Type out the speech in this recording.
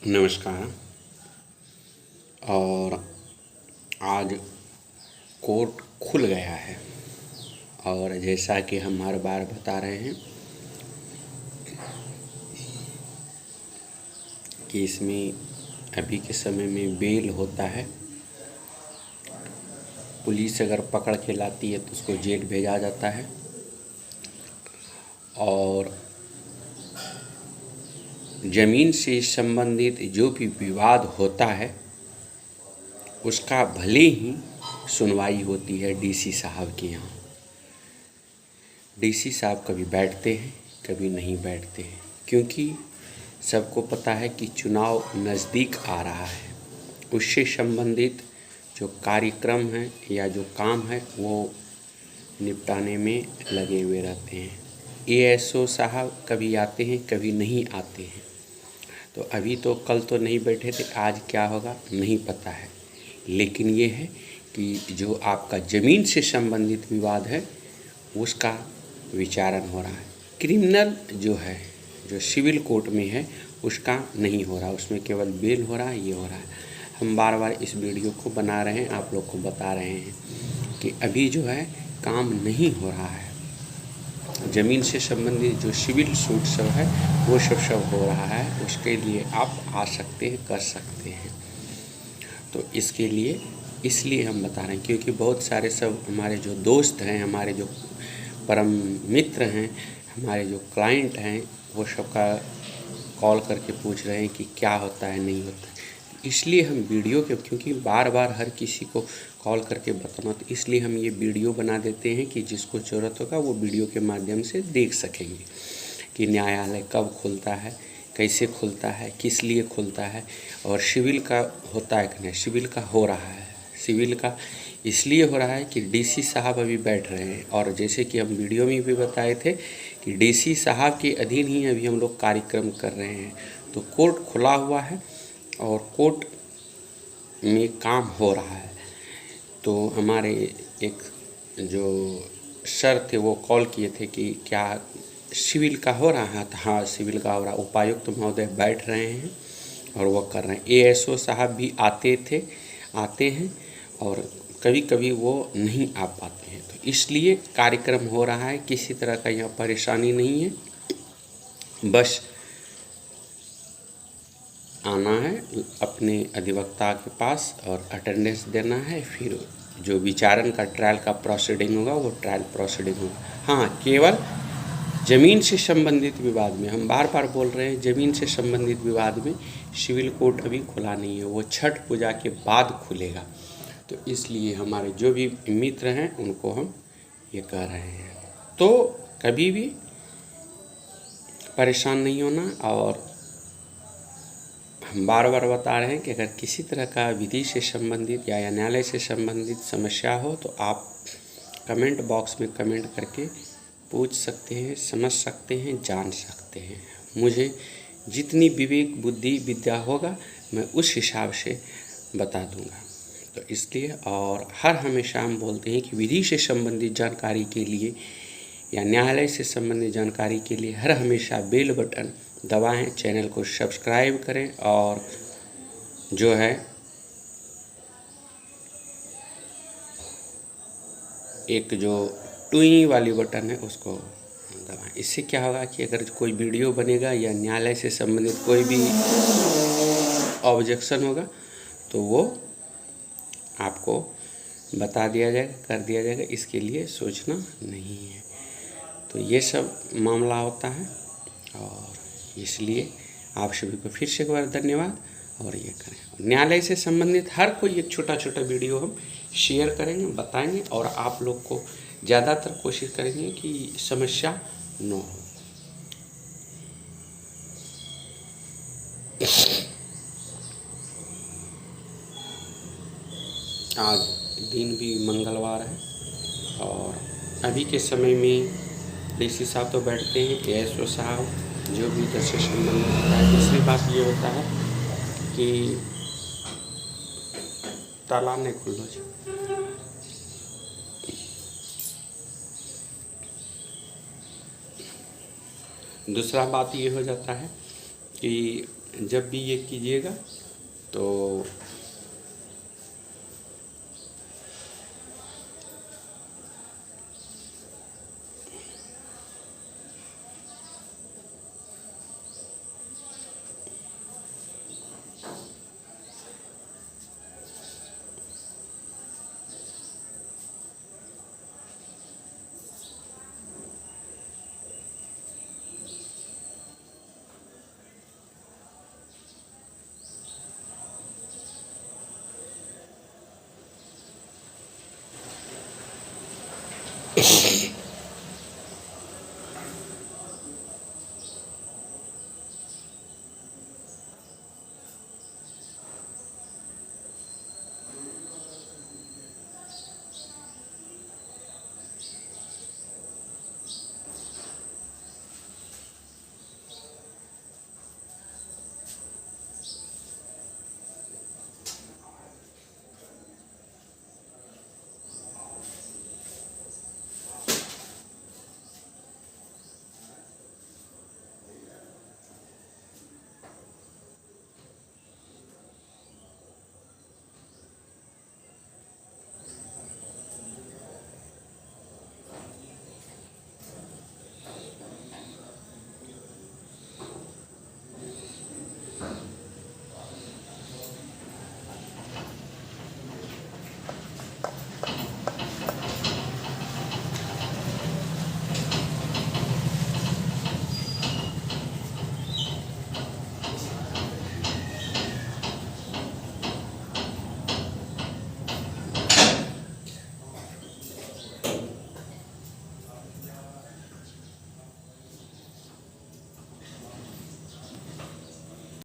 नमस्कार। और आज कोर्ट खुल गया है और जैसा कि हम हर बार बता रहे हैं कि इसमें अभी के समय में बेल होता है। पुलिस अगर पकड़ के लाती है तो उसको जेल भेजा जाता है और ज़मीन से संबंधित जो भी विवाद होता है उसका भले ही सुनवाई होती है डीसी साहब के यहाँ। डीसी साहब कभी बैठते हैं कभी नहीं बैठते हैं, क्योंकि सबको पता है कि चुनाव नज़दीक आ रहा है। उससे संबंधित जो कार्यक्रम है या जो काम है वो निपटाने में लगे हुए रहते हैं। एएसओ साहब कभी आते हैं कभी नहीं आते हैं। तो अभी तो कल तो नहीं बैठे थे, आज क्या होगा नहीं पता है। लेकिन ये है कि जो आपका ज़मीन से संबंधित विवाद है उसका विचारण हो रहा है। क्रिमिनल जो है, जो सिविल कोर्ट में है, उसका नहीं हो रहा, उसमें केवल बेल हो रहा है, ये हो रहा है। हम बार बार इस वीडियो को बना रहे हैं, आप लोग को बता रहे हैं कि अभी जो है काम नहीं हो रहा है। ज़मीन से संबंधित जो सिविल सूट सब है वो सब हो रहा है। उसके लिए आप आ सकते हैं, कर सकते हैं। तो इसके लिए इसलिए हम बता रहे हैं क्योंकि बहुत सारे सब हमारे जो दोस्त हैं, हमारे जो परम मित्र हैं, हमारे जो क्लाइंट हैं, वो सबका कॉल करके पूछ रहे हैं कि क्या होता है नहीं होता है। इसलिए हम वीडियो के, क्योंकि बार बार हर किसी को कॉल करके बताना, तो इसलिए हम ये वीडियो बना देते हैं कि जिसको ज़रूरत होगा वो वीडियो के माध्यम से देख सकेंगे कि न्यायालय कब खुलता है, कैसे खुलता है, किस लिए खुलता है और सिविल का होता है कि नहीं। सिविल का हो रहा है, सिविल का इसलिए हो रहा है कि डीसी साहब अभी बैठ रहे हैं और जैसे कि हम वीडियो में भी बताए थे कि डीसी साहब के अधीन ही अभी हम लोग कार्यक्रम कर रहे हैं। तो कोर्ट खुला हुआ है और कोर्ट में काम हो रहा है। तो हमारे एक जो सर थे वो कॉल किए थे कि क्या सिविल का हो रहा है। तो हाँ, सिविल का हो रहा है। उपायुक्त महोदय बैठ रहे हैं और वो कर रहे हैं। एएसओ साहब भी आते हैं और कभी कभी वो नहीं आ पाते हैं। तो इसलिए कार्यक्रम हो रहा है, किसी तरह का यहाँ परेशानी नहीं है। बस आना है अपने अधिवक्ता के पास और अटेंडेंस देना है, फिर जो विचारण का ट्रायल का प्रोसीडिंग होगा वो ट्रायल प्रोसीडिंग होगा। हाँ, केवल ज़मीन से संबंधित विवाद में, हम बार बार बोल रहे हैं, ज़मीन से संबंधित विवाद में सिविल कोर्ट अभी खुला नहीं है, वो छठ पूजा के बाद खुलेगा। तो इसलिए हमारे जो भी मित्र हैं उनको हम ये कह रहे हैं। तो कभी भी परेशान नहीं होना। और हम बार बार बता रहे हैं कि अगर किसी तरह का विधि से संबंधित या न्यायालय से संबंधित समस्या हो तो आप कमेंट बॉक्स में कमेंट करके पूछ सकते हैं, समझ सकते हैं, जान सकते हैं। मुझे जितनी विवेक बुद्धि विद्या होगा मैं उस हिसाब से बता दूंगा। तो इसलिए और हर हमेशा हम बोलते हैं कि विधि से संबंधित जानकारी के लिए या न्यायालय से संबंधित जानकारी के लिए हर हमेशा बेल बटन दबाएं, चैनल को सब्सक्राइब करें और जो है एक जो टुई वाली बटन है उसको दबाएं। इससे क्या होगा कि अगर कोई वीडियो बनेगा या न्यायालय से संबंधित कोई भी ऑब्जेक्शन होगा तो वो आपको बता दिया जाएगा, कर दिया जाएगा। इसके लिए सोचना नहीं है। तो ये सब मामला होता है और इसलिए आप सभी को फिर से एक बार धन्यवाद। और ये करें, न्यायालय से संबंधित हर कोई एक छोटा छोटा वीडियो हम शेयर करेंगे, बताएंगे और आप लोग को ज़्यादातर कोशिश करेंगे कि समस्या न हो। आज दिन भी मंगलवार है और अभी के समय में डीसी साहब तो बैठते हैं, एएसओ साहब जो भी इधर से संबंधित होता है। दूसरी बात ये होता है कि ताला नहीं खुलना चाहिए। दूसरा बात ये हो जाता है कि जब भी ये कीजिएगा तो